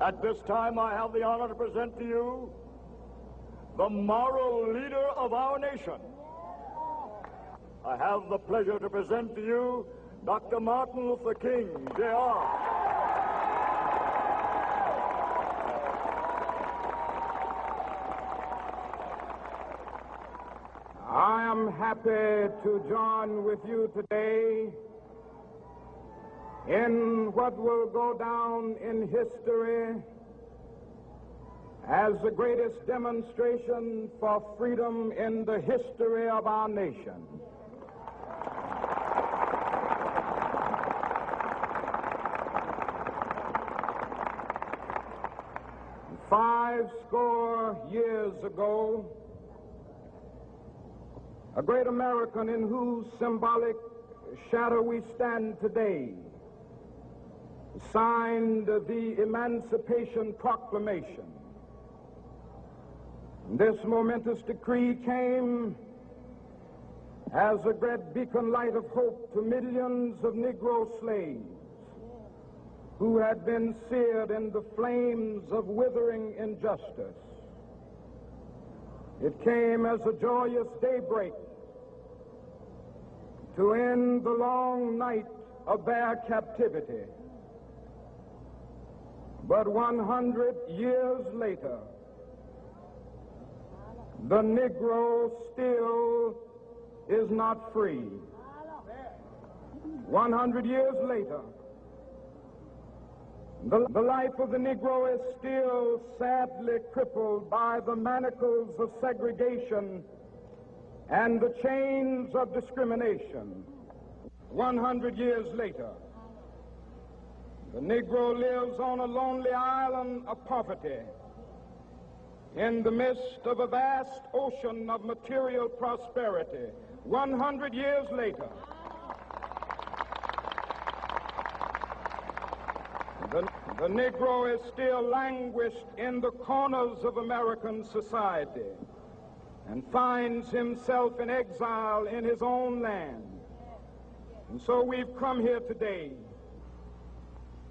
At this time, I have the honor to present to you the moral leader of our nation. I have the pleasure to present to you Dr. Martin Luther King, Jr. I am happy to join with you today in what will go down in history as the greatest demonstration for freedom in the history of our nation. Five score years ago, a great American in whose symbolic shadow we stand today signed the Emancipation Proclamation. This momentous decree came as a great beacon light of hope to millions of Negro slaves who had been seared in the flames of withering injustice. It came as a joyous daybreak to end the long night of their captivity. But 100 years later, the Negro still is not free. 100 years later, the life of the Negro is still sadly crippled by the manacles of segregation and the chains of discrimination. 100 years later, the Negro lives on a lonely island of poverty in the midst of a vast ocean of material prosperity. 100 years later, the Negro is still languished in the corners of American society and finds himself in exile in his own land. And so we've come here today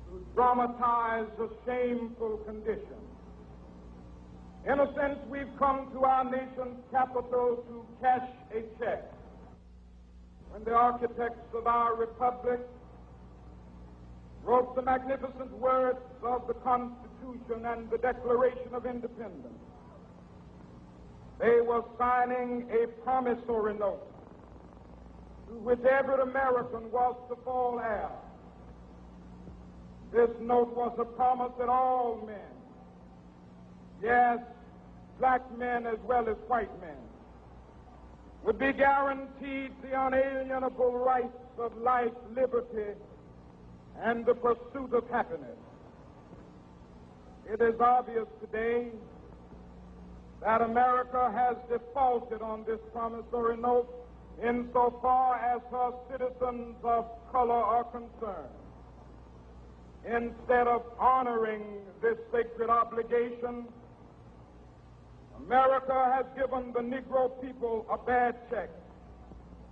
to dramatize a shameful condition. In a sense, we've come to our nation's capital to cash a check. When the architects of our republic wrote the magnificent words of the Constitution and the Declaration of Independence, they were signing a promissory note to which every American was to fall heir. This note was a promise that all men, yes, black men as well as white men, would be guaranteed the unalienable rights of life, liberty, and the pursuit of happiness. It is obvious today that America has defaulted on this promissory note insofar as her citizens of color are concerned. Instead of honoring this sacred obligation, America has given the Negro people a bad check,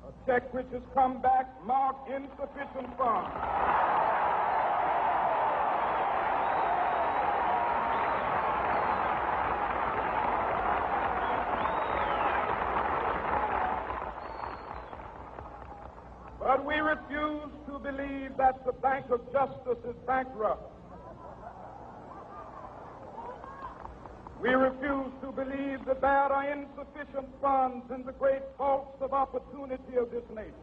a check which has come back marked insufficient funds. But we refuse to believe that the Bank of Justice is bankrupt. We refuse to believe that there are insufficient funds in the great vaults of opportunity of this nation.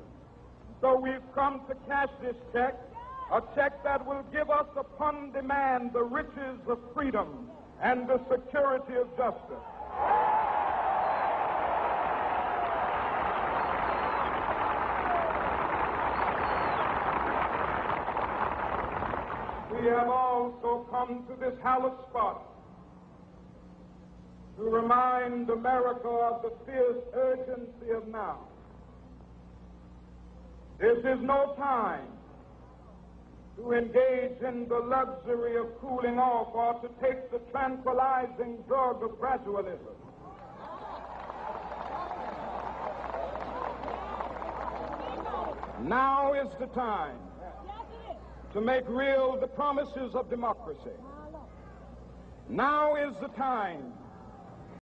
So we've come to cash this check, a check that will give us upon demand the riches of freedom and the security of justice. We have also come to this hallowed spot to remind America of the fierce urgency of now. This is no time to engage in the luxury of cooling off or to take the tranquilizing drug of gradualism. Now is the time to make real the promises of democracy. Now is the time